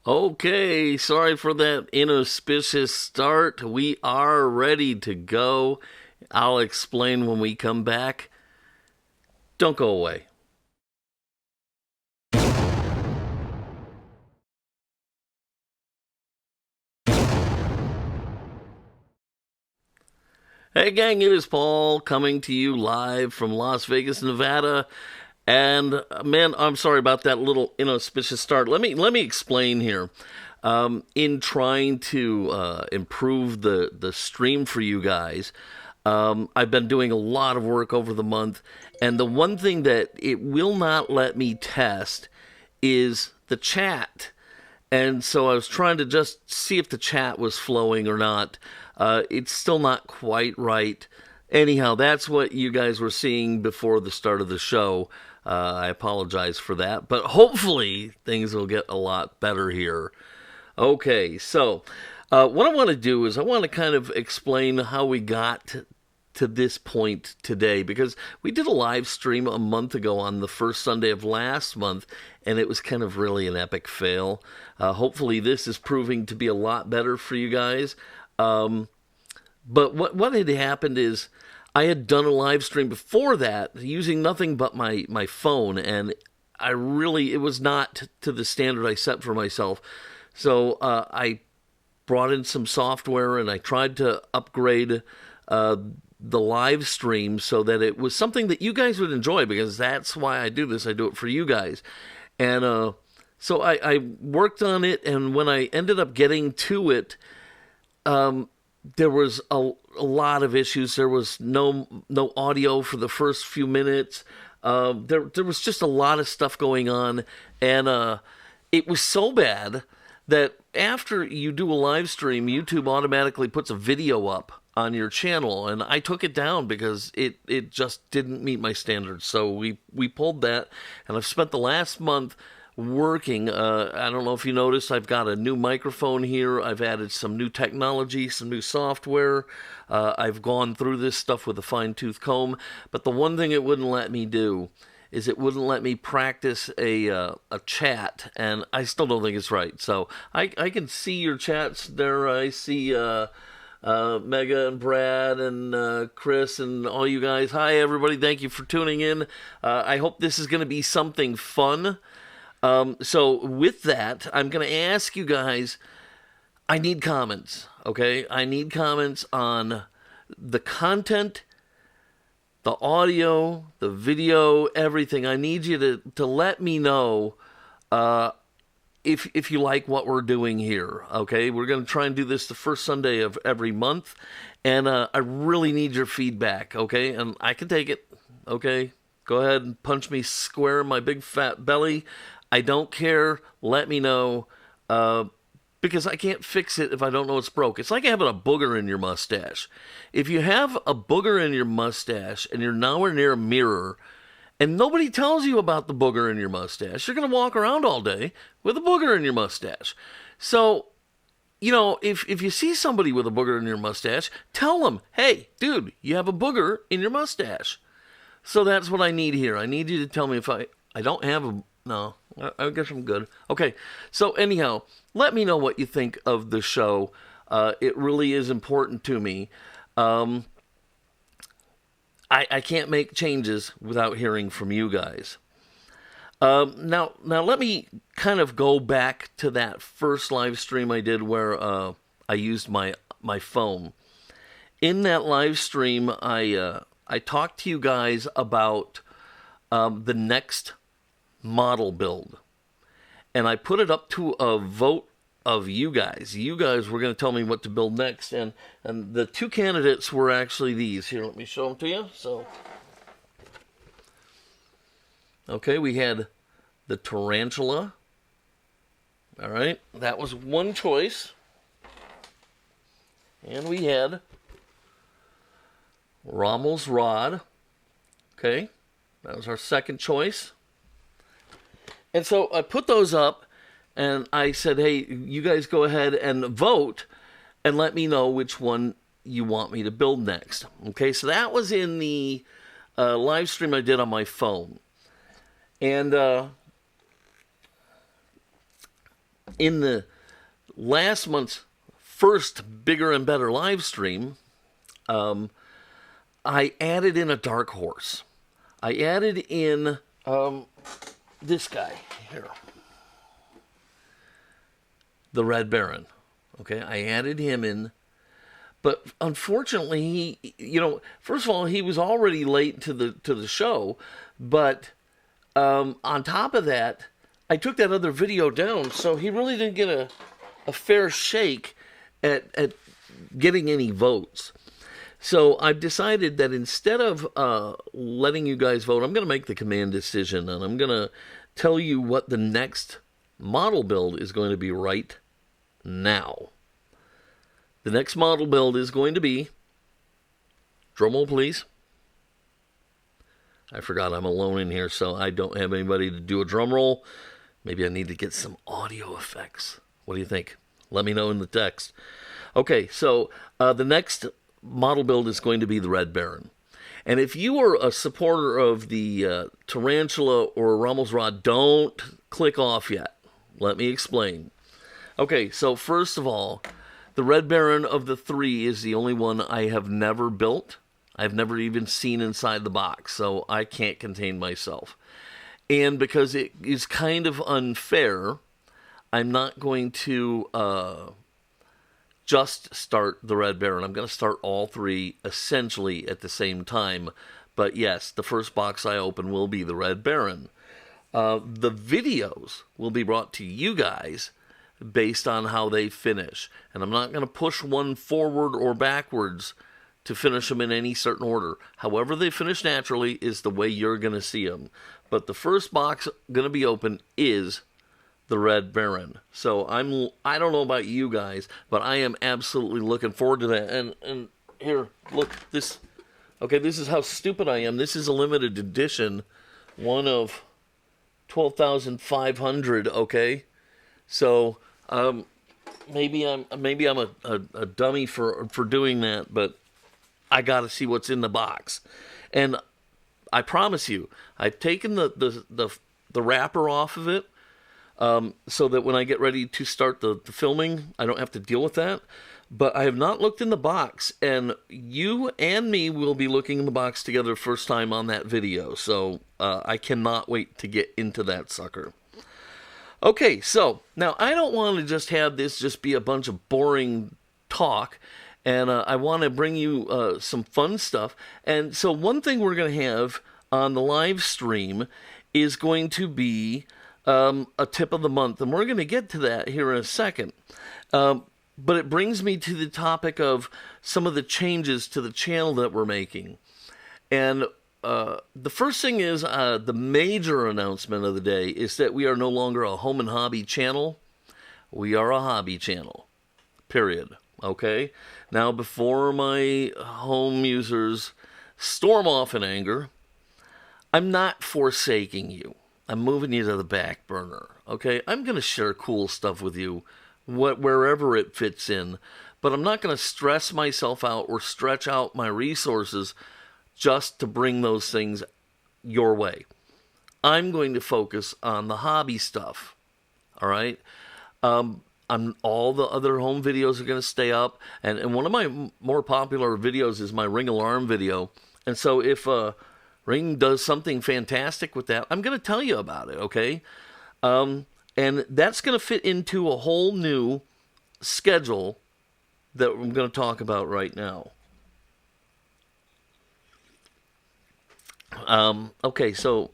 Okay, sorry for that inauspicious start. We are ready to go. I'll explain when we come back. Don't go away. Hey, gang, it is Paul coming to you live from Las Vegas, Nevada. And man, I'm sorry about that little inauspicious start. Let me explain here. In trying to improve the stream for you guys, I've been doing a lot of work over the month, and the one thing that it will not let me test is the chat. And so I was trying to just see if the chat was flowing or not. It's still not quite right. Anyhow, that's what you guys were seeing before the start of the show. I apologize for that, but hopefully things will get a lot better here. Okay, so what I want to do is I want to kind of explain how we got to this point today because we did a live stream a month ago on the first Sunday of last month, and it was kind of really an epic fail. Hopefully, this is proving to be a lot better for you guys. But what had happened is I had done a live stream before that using nothing but my phone, and it was not to the standard I set for myself. So I brought in some software and I tried to upgrade the live stream so that it was something that you guys would enjoy, because that's why I do this. I do it for you guys. And so I worked on it, and when I ended up getting to it, there was a lot of issues. There was no audio for the first few minutes. There was just a lot of stuff going on, and it was so bad that after you do a live stream, YouTube automatically puts a video up on your channel, and I took it down because it just didn't meet my standards. So we pulled that, and I've spent the last month working. I don't know if you noticed, I've got a new microphone here. I've added some new technology, some new software. I've gone through this stuff with a fine-tooth comb, but the one thing it wouldn't let me do is it wouldn't let me practice a chat, and I still don't think it's right. So I can see your chats there. I see Mega and Brad and Chris and all you guys. Hi, everybody. Thank you for tuning in. I hope this is going to be something fun. So with that, I'm going to ask you guys, I need comments, okay? I need comments on the content, the audio, the video, everything. I need you to let me know if you like what we're doing here, okay? We're going to try and do this the first Sunday of every month, and I really need your feedback, okay? And I can take it, okay? Go ahead and punch me square in my big fat belly. I don't care. Let me know, because I can't fix it if I don't know it's broke. It's like having a booger in your mustache. If you have a booger in your mustache and you're nowhere near a mirror, and nobody tells you about the booger in your mustache, you're going to walk around all day with a booger in your mustache. So, if you see somebody with a booger in your mustache, tell them, hey, dude, you have a booger in your mustache. So that's what I need here. I need you to tell me if I don't have a... No, I guess I'm good. Okay, so anyhow, let me know what you think of the show. It really is important to me. I can't make changes without hearing from you guys. Now let me kind of go back to that first live stream I did where I used my phone. In that live stream, I talked to you guys about the next model build, and I put it up to a vote of you guys. You guys were going to tell me what to build next, and the two candidates were actually these. Here, let me show them to you. So, okay, we had the Tarantula. All right, that was one choice. And we had Rommel's Rod. Okay, that was our second choice. And so I put those up, and I said, hey, you guys go ahead and vote and let me know which one you want me to build next. Okay, so that was in the live stream I did on my phone. And in the last month's first Bigger and Better live stream, I added in a dark horse. I added in this guy here, the Red Baron. Okay, I added him in, but unfortunately, first of all, he was already late to the show, but on top of that, I took that other video down, so he really didn't get a fair shake at getting any votes. So I've decided that instead of letting you guys vote, I'm going to make the command decision, and I'm going to tell you what the next model build is going to be right now. The next model build is going to be, drumroll please. I forgot I'm alone in here, so I don't have anybody to do a drum roll. Maybe I need to get some audio effects. What do you think? Let me know in the text. Okay, so the next model build is going to be the Red Baron. And if you are a supporter of the Tarantula or Rommel's Rod, don't click off yet. Let me explain. Okay, so first of all, the Red Baron of the three is the only one I have never built. I've never even seen inside the box, so I can't contain myself. And because it is kind of unfair, I'm not going to just start the Red Baron. I'm going to start all three essentially at the same time. But yes, the first box I open will be the Red Baron. The videos will be brought to you guys based on how they finish. And I'm not going to push one forward or backwards to finish them in any certain order. However they finish naturally is the way you're going to see them. But the first box going to be open is the Red Baron. So I don't know about you guys, but I am absolutely looking forward to that. And here, look, this. Okay, this is how stupid I am. This is a limited edition, one of 12,500. Okay, so maybe I'm a dummy for doing that, but I got to see what's in the box. And I promise you, I've taken the wrapper off of it so that when I get ready to start the filming, I don't have to deal with that. But I have not looked in the box, and you and me will be looking in the box together first time on that video. So I cannot wait to get into that sucker. Okay, so now I don't want to just have this just be a bunch of boring talk. And I want to bring you some fun stuff. And so one thing we're going to have on the live stream is going to be a tip of the month. And we're going to get to that here in a second. But it brings me to the topic of some of the changes to the channel that we're making. And the first thing is the major announcement of the day is that we are no longer a home and hobby channel. We are a hobby channel. Period. Okay? Now, before my home users storm off in anger, I'm not forsaking you. I'm moving you to the back burner. Okay? I'm going to share cool stuff with you wherever it fits in, but I'm not going to stress myself out or stretch out my resources just to bring those things your way. I'm going to focus on the hobby stuff. All right? All the other home videos are going to stay up, and one of my more popular videos is my Ring alarm video. And so if Ring does something fantastic with that, I'm going to tell you about it, okay? And that's going to fit into a whole new schedule that I'm going to talk about right now. Okay, so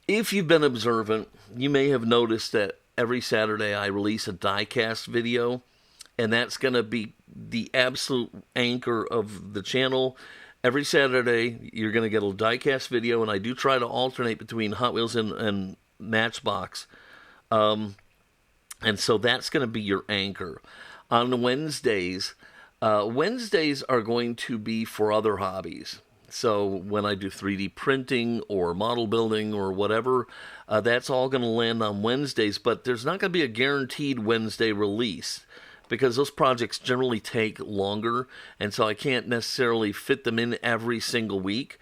if you've been observant, you may have noticed that every Saturday I release a diecast video, and that's going to be the absolute anchor of the channel. Every Saturday you're going to get a diecast video, and I do try to alternate between Hot Wheels and Matchbox. And so that's going to be your anchor. On Wednesdays, Wednesdays are going to be for other hobbies. So when I do 3D printing or model building or whatever, that's all going to land on Wednesdays, but there's not going to be a guaranteed Wednesday release because those projects generally take longer, and so I can't necessarily fit them in every single week.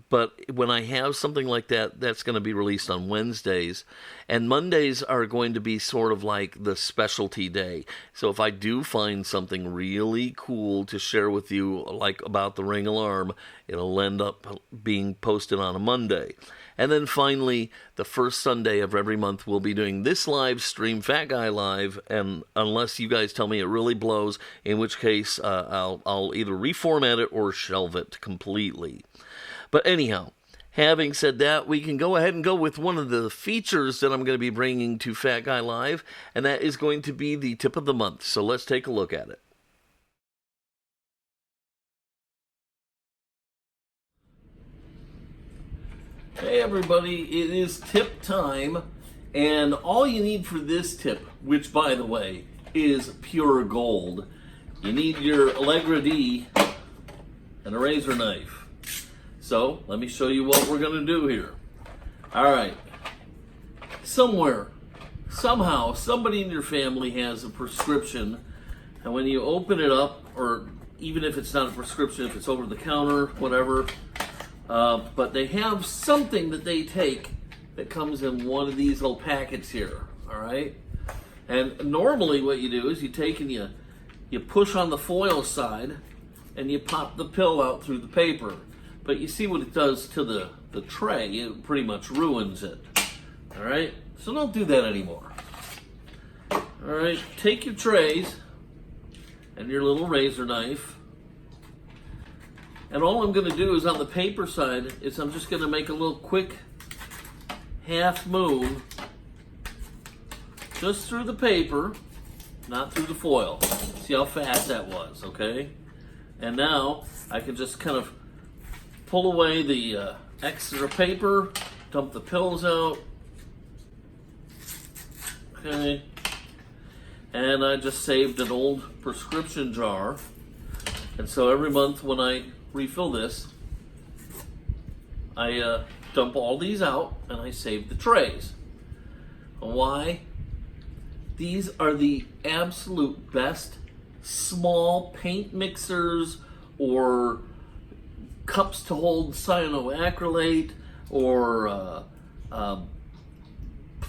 but when I have something like that, that's going to be released on Wednesdays. And Mondays are going to be sort of like the specialty day. So if I do find something really cool to share with you, like about the Ring alarm, it'll end up being posted on a Monday. And then finally, the first Sunday of every month, we'll be doing this live stream, Fat Guy Live, and unless you guys tell me it really blows, in which case I'll either reformat it or shelve it completely. But anyhow, having said that, we can go ahead and go with one of the features that I'm going to be bringing to Fat Guy Live, and that is going to be the tip of the month. So let's take a look at it. Hey everybody, it is tip time, and all you need for this tip, which by the way is pure gold, you need your Allegra D and a razor knife. So let me show you what we're going to do here. Alright, somewhere, somehow, somebody in your family has a prescription, and when you open it up, or even if it's not a prescription, if it's over the counter, whatever, but they have something that they take that comes in one of these little packets here, all right? And normally what you do is you take and you push on the foil side and you pop the pill out through the paper. But you see what it does to the tray. It pretty much ruins it, all right? So don't do that anymore. All right, take your trays and your little razor knife. And all I'm going to do is on the paper side is I'm just going to make a little quick half moon just through the paper, not through the foil. See how fast that was, okay? And now I can just kind of pull away the extra paper, dump the pills out, okay? And I just saved an old prescription jar. And so every month when I refill this, I dump all these out and I save the trays. Why? These are the absolute best small paint mixers or cups to hold cyanoacrylate or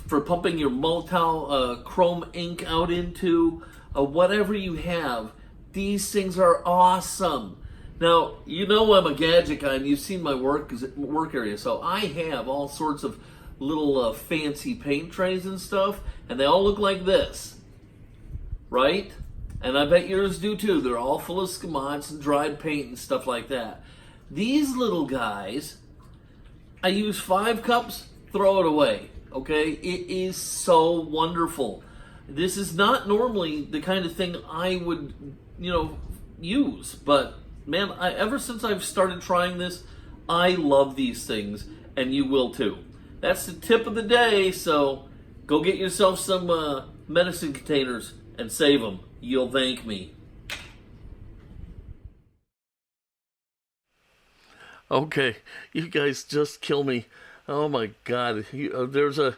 for pumping your Motel chrome ink out into, whatever you have. These things are awesome. Now, you know I'm a gadget guy, and you've seen my work area, so I have all sorts of little fancy paint trays and stuff, and they all look like this, right? And I bet yours do too. They're all full of schemats and dried paint and stuff like that. These little guys, I use 5 cups, throw it away, okay? It is so wonderful. This is not normally the kind of thing I would, use, but man, ever since I've started trying this, I love these things, and you will too. That's the tip of the day, so go get yourself some medicine containers and save them. You'll thank me. Okay, you guys just kill me. Oh my God, there's a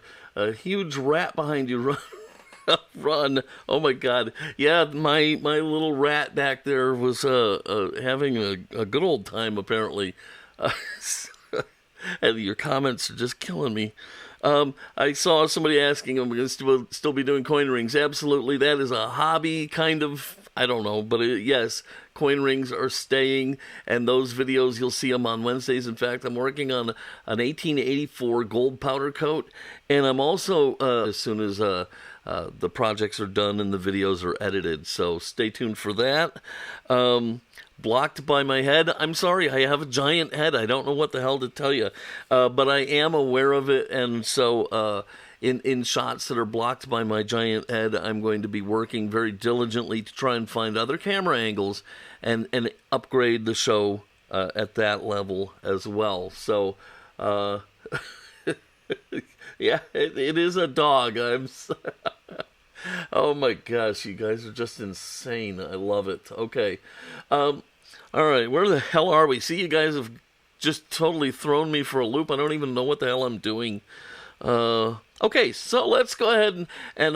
huge rat behind you. Run. Run. Oh my God. Yeah, my little rat back there was having a good old time apparently. And your comments are just killing me. I saw somebody asking, I'm going to still be doing coin rings. Absolutely, that is a hobby kind of, I don't know, but yes, coin rings are staying, and those videos, you'll see them on Wednesdays. In fact, I'm working on an 1884 gold powder coat, and I'm also, as soon as the projects are done and the videos are edited, so stay tuned for that. Blocked by my head. I'm sorry, I have a giant head. I don't know what the hell to tell you, but I am aware of it, and so in shots that are blocked by my giant head, I'm going to be working very diligently to try and find other camera angles and upgrade the show at that level as well. So, yeah, it is a dog. Oh my gosh, you guys are just insane. I love it. Okay. All right, where the hell are we? See, you guys have just totally thrown me for a loop. I don't even know what the hell I'm doing. Okay, so let's go ahead and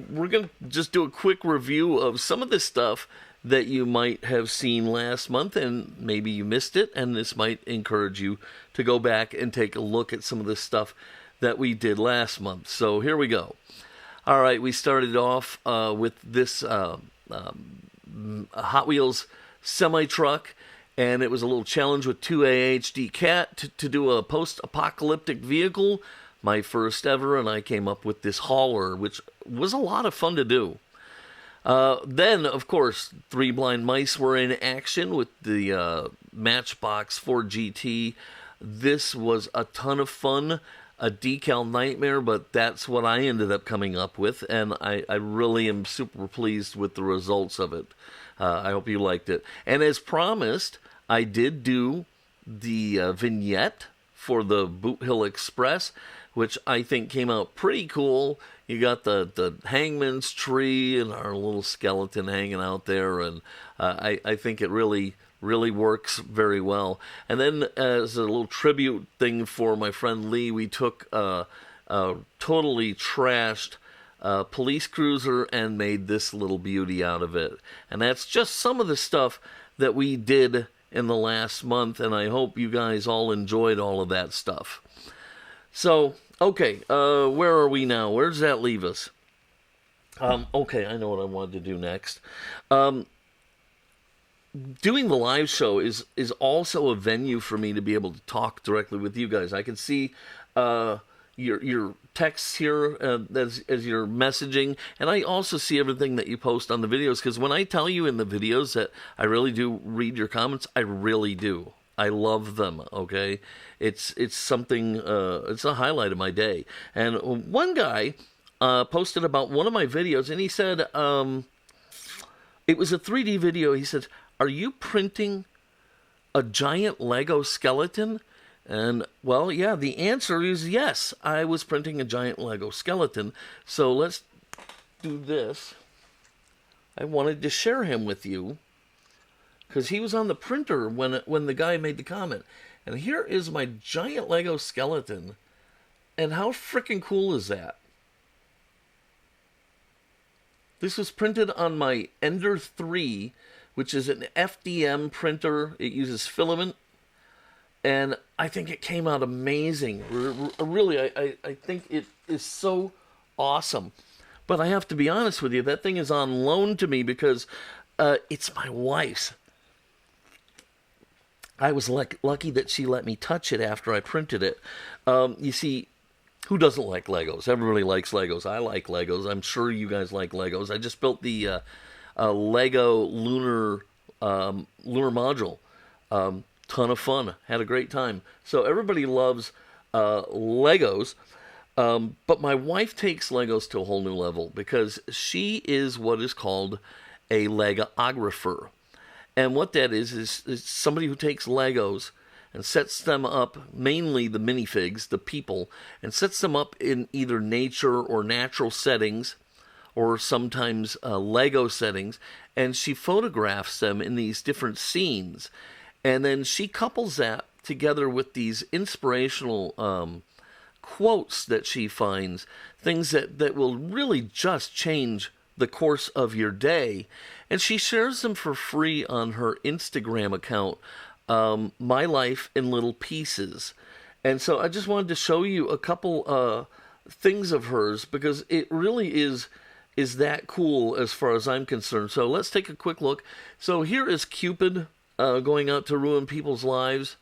we're going to just do a quick review of some of this stuff that you might have seen last month, and maybe you missed it, and this might encourage you to go back and take a look at some of the stuff that we did last month. So here we go. All right, we started off with this Hot Wheels semi-truck, and it was a little challenge with 2A HD Cat to do a post-apocalyptic vehicle, my first ever, and I came up with this hauler, which was a lot of fun to do. Then, of course, Three Blind Mice were in action with the Matchbox 4 GT. This was a ton of fun, a decal nightmare, but that's what I ended up coming up with, and I really am super pleased with the results of it. I hope you liked it. And as promised, I did do the vignette for the Boot Hill Express, which I think came out pretty cool. You got the hangman's tree and our little skeleton hanging out there, and I think it really works very well. And then as a little tribute thing for my friend Lee, we took a totally trashed police cruiser and made this little beauty out of it. And that's just some of the stuff that we did in the last month, and I hope you guys all enjoyed all of that stuff. So, okay, where are we now? Where does that leave us? Okay, I know what I wanted to do next. Doing the live show is also a venue for me to be able to talk directly with you guys. I can see your texts here as you're messaging, and I also see everything that you post on the videos, because when I tell you in the videos that I really do read your comments, I really do. I love them, okay? It's something, it's a highlight of my day. And one guy posted about one of my videos, and he said, it was a 3D video. He said, "Are you printing a giant Lego skeleton?" And, well, yeah, the answer is yes. I was printing a giant Lego skeleton. So let's do this. I wanted to share him with you, because he was on the printer when the guy made the comment. And here is my giant Lego skeleton. And how freaking cool is that? This was printed on my Ender 3, which is an FDM printer. It uses filament. And I think it came out amazing. Really, I think it is so awesome. But I have to be honest with you, that thing is on loan to me because it's my wife's. I was lucky that she let me touch it after I printed it. You see, who doesn't like Legos? Everybody likes Legos. I like Legos. I'm sure you guys like Legos. I just built the Lego lunar module. Ton of fun. Had a great time. So everybody loves Legos. But my wife takes Legos to a whole new level because she is what is called a Legographer. And what that is somebody who takes Legos and sets them up, mainly the minifigs, the people, and sets them up in either nature or natural settings, or sometimes Lego settings, and she photographs them in these different scenes. And then she couples that together with these inspirational quotes that she finds, things that will really just change the course of your day. And she shares them for free on her Instagram account, My Life in Little Pieces. And so I just wanted to show you a couple things of hers, because it really is that cool as far as I'm concerned. So let's take a quick look. So here is Cupid going out to ruin people's lives.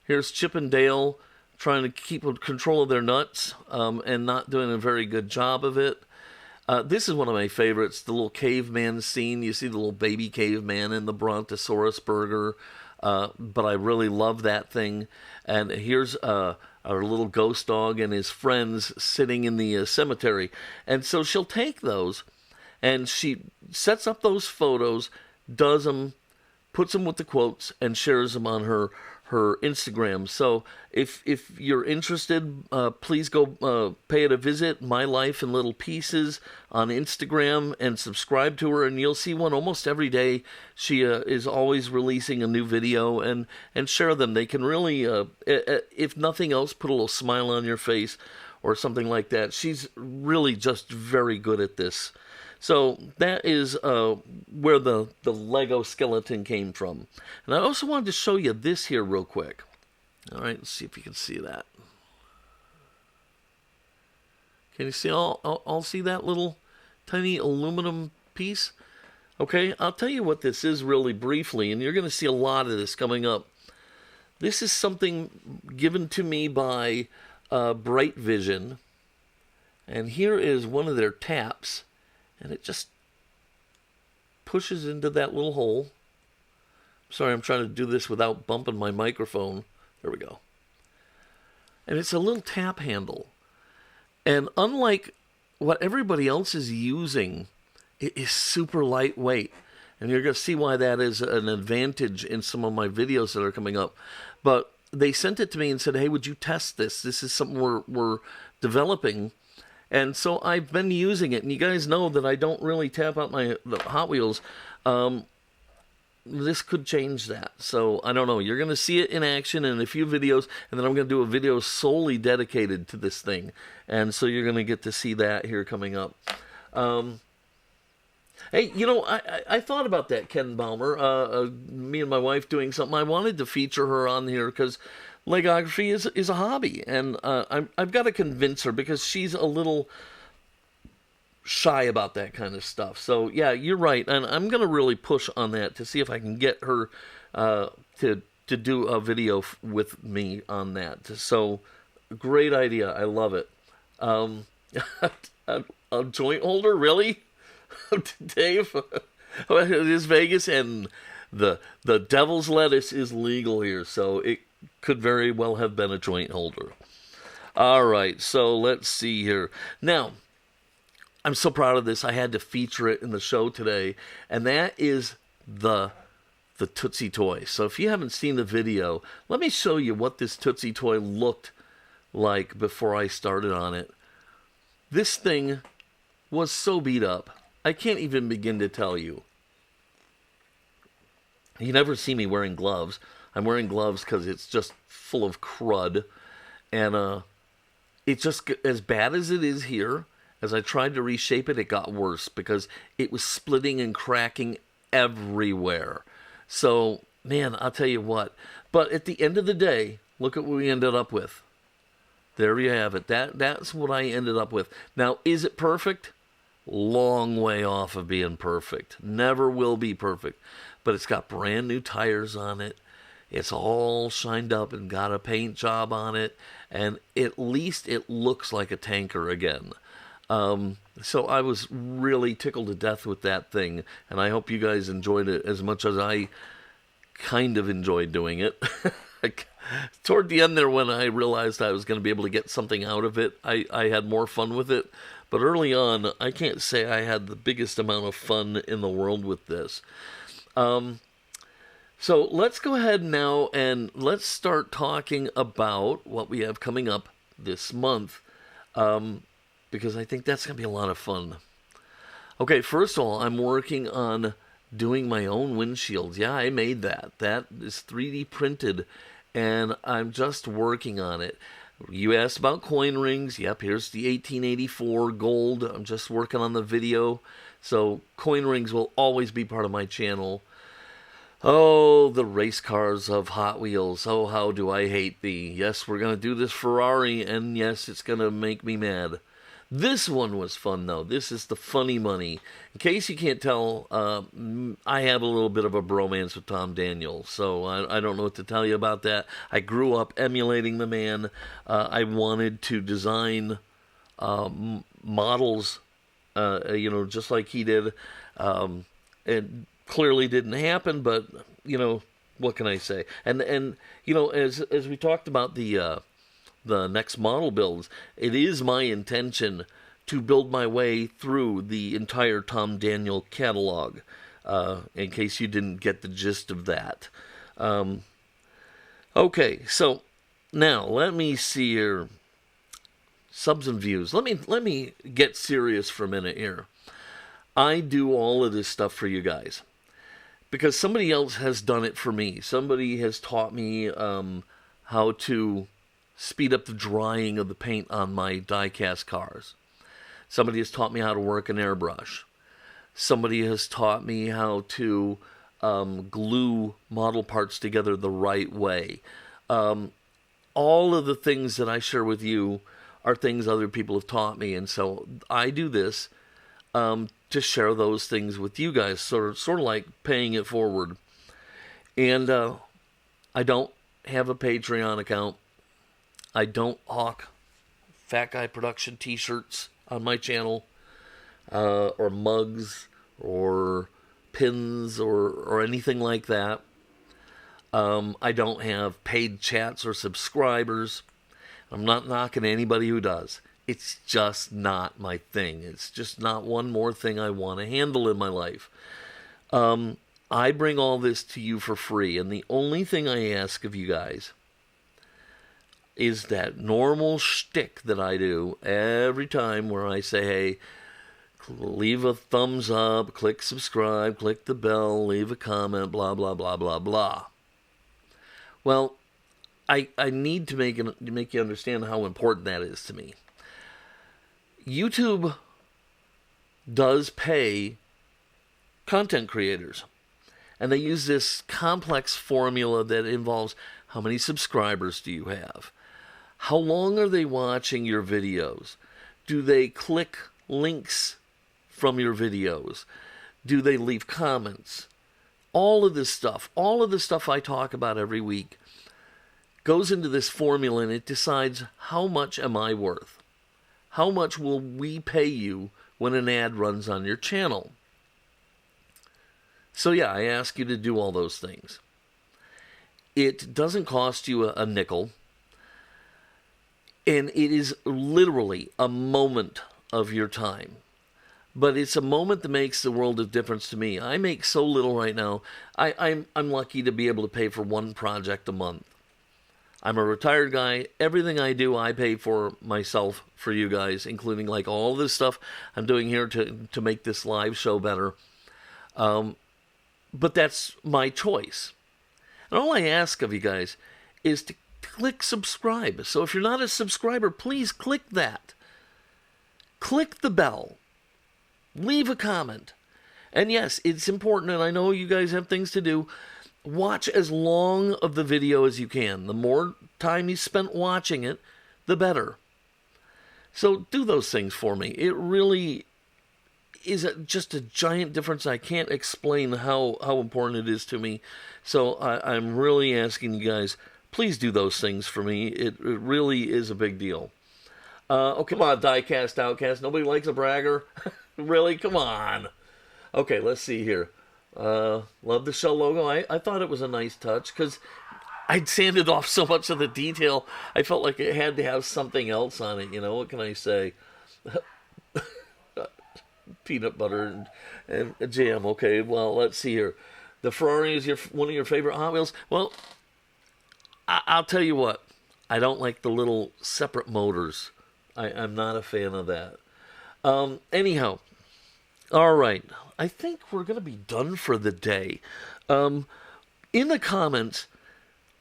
Here's Chip and Dale trying to keep control of their nuts and not doing a very good job of it. This is one of my favorites, the little caveman scene. You see the little baby caveman in the Brontosaurus burger, but I really love that thing. And here's our little ghost dog and his friends sitting in the cemetery. And so she'll take those, and she sets up those photos, does them, puts them with the quotes, and shares them on her Instagram. So if you're interested, please go pay it a visit, My Life in Little Pieces on Instagram, and subscribe to her, and you'll see one almost every day. She is always releasing a new video, and share them. They can really, if nothing else, put a little smile on your face or something like that. She's really just very good at this. So that is where the Lego skeleton came from. And I also wanted to show you this here real quick. All right, let's see if you can see that. Can you see all see that little tiny aluminum piece? Okay, I'll tell you what this is really briefly, and you're going to see a lot of this coming up. This is something given to me by Bright Vision, and here is one of their taps, and it just pushes into that little hole. Sorry, I'm trying to do this without bumping my microphone. There we go. And it's a little tap handle. And unlike what everybody else is using, it is super lightweight. And you're going to see why that is an advantage in some of my videos that are coming up. But they sent it to me and said, hey, would you test this? This is something we're developing. And so I've been using it. And you guys know that I don't really tap out the Hot Wheels. This could change that. So I don't know. You're going to see it in action in a few videos. And then I'm going to do a video solely dedicated to this thing. And so you're going to get to see that here coming up. Hey, you know, I thought about that, Ken Baumer, me and my wife doing something. I wanted to feature her on here because Legography is a hobby. And I've got to convince her because she's a little shy about that kind of stuff. So, yeah, you're right. And I'm going to really push on that to see if I can get her to do a video with me on that. So, great idea. I love it. A joint holder? Really? Dave? It is Vegas, and the devil's lettuce is legal here, so it could very well have been a joint holder. All right, so let's see here. Now, I'm so proud of this. I had to feature it in the show today, and that is the Tootsie Toy. So if you haven't seen the video, let me show you what this Tootsie Toy looked like before I started on it. This thing was so beat up. I can't even begin to tell you. You never see me wearing gloves. I'm wearing gloves because it's just full of crud. And it's just as bad as it is here. As I tried to reshape it, it got worse because it was splitting and cracking everywhere. So, man, I'll tell you what. But at the end of the day, look at what we ended up with. There you have it. That's what I ended up with. Now, is it perfect? Long way off of being perfect. Never will be perfect. But it's got brand new tires on it. It's all shined up and got a paint job on it. And at least it looks like a tanker again. So I was really tickled to death with that thing. And I hope you guys enjoyed it as much as I kind of enjoyed doing it. Toward the end there, when I realized I was going to be able to get something out of it, I had more fun with it. But early on, I can't say I had the biggest amount of fun in the world with this. So let's go ahead now and let's start talking about what we have coming up this month. Because I think that's going to be a lot of fun. Okay, first of all, I'm working on doing my own windshields. Yeah, I made that. That is 3D printed, and I'm just working on it. You asked about coin rings. Yep, here's the 1884 gold. I'm just working on the video. So coin rings will always be part of my channel. Oh, the race cars of Hot Wheels. Oh, how do I hate thee. Yes, we're going to do this Ferrari, and yes, it's going to make me mad. This one was fun, though. This is the funny money. In case you can't tell, I have a little bit of a bromance with Tom Daniel, so I don't know what to tell you about that. I grew up emulating the man. I wanted to design models, just like he did. It clearly didn't happen, but, what can I say? And as we talked about the next model builds, it is my intention to build my way through the entire Tom Daniel catalog, in case you didn't get the gist of that. Okay, so now let me see here. Subs and views. Let me get serious for a minute here. I do all of this stuff for you guys because somebody else has done it for me. Somebody has taught me how to speed up the drying of the paint on my die-cast cars. Somebody has taught me how to work an airbrush. Somebody has taught me how to glue model parts together the right way. All of the things that I share with you are things other people have taught me, and so I do this to share those things with you guys, sort of like paying it forward. And I don't have a Patreon account. I don't hawk Fat Guy Production t-shirts on my channel, or mugs, or pins, or anything like that. I don't have paid chats or subscribers. I'm not knocking anybody who does. It's just not my thing. It's just not one more thing I want to handle in my life. I bring all this to you for free, and the only thing I ask of you guys is that normal shtick that I do every time where I say, hey, leave a thumbs up, click subscribe, click the bell, leave a comment, blah, blah, blah, blah, blah. Well, I need to make you understand how important that is to me. YouTube does pay content creators, and they use this complex formula that involves how many subscribers do you have? How long are they watching your videos? Do they click links from your videos? Do they leave comments? All of this stuff I talk about every week goes into this formula, and it decides how much am I worth? How much will we pay you when an ad runs on your channel? So yeah, I ask you to do all those things. It doesn't cost you a nickel, and it is literally a moment of your time. But it's a moment that makes the world of difference to me. I make so little right now. I'm lucky to be able to pay for one project a month. I'm a retired guy. Everything I do, I pay for myself for you guys, including like all this stuff I'm doing here to make this live show better. But that's my choice. And all I ask of you guys is to click subscribe. So if you're not a subscriber, please click that. Click the bell. Leave a comment. And yes, it's important, and I know you guys have things to do. Watch as long of the video as you can. The more time you spent watching it, the better. So do those things for me. It really is just a giant difference. I can't explain how important it is to me. So I'm really asking you guys, please do those things for me. It really is a big deal. Okay, come on, Diecast Outcast. Nobody likes a bragger. Really? Come on. Okay, let's see here. Love the shell logo. I thought it was a nice touch because I'd sanded off so much of the detail. I felt like it had to have something else on it. You know, what can I say? Peanut butter and jam. Okay, well, let's see here. The Ferrari is one of your favorite Hot Wheels. Well, I'll tell you what. I don't like the little separate motors. I'm not a fan of that. Anyhow, all right. I think we're going to be done for the day. In the comments,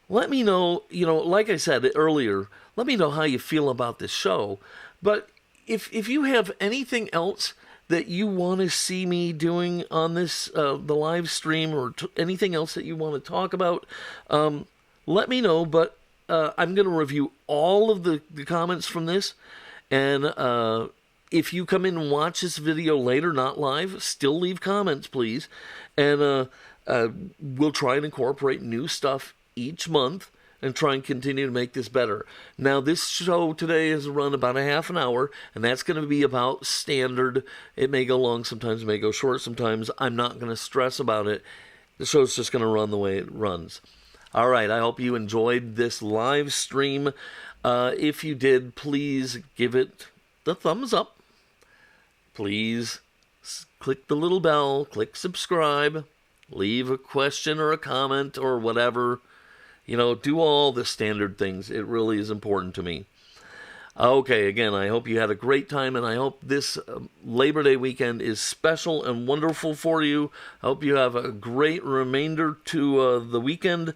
let me know, like I said earlier, let me know how you feel about this show. But if you have anything else that you want to see me doing on this, the live stream, or anything else that you want to talk about, let me know. But I'm going to review all of the comments from this. And if you come in and watch this video later, not live, still leave comments, please. And we'll try and incorporate new stuff each month and try and continue to make this better. Now, this show today has run about a half an hour, and that's going to be about standard. It may go long sometimes, it may go short sometimes. I'm not going to stress about it. The show's just going to run the way it runs. All right, I hope you enjoyed this live stream. If you did, please give it the thumbs up. Please click the little bell, click subscribe, leave a question or a comment or whatever. Do all the standard things. It really is important to me. Okay, again, I hope you had a great time, and I hope this Labor Day weekend is special and wonderful for you. I hope you have a great remainder to the weekend.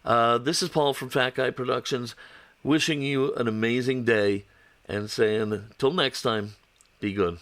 This is Paul from Fat Guy Productions, wishing you an amazing day and saying, till next time, be good.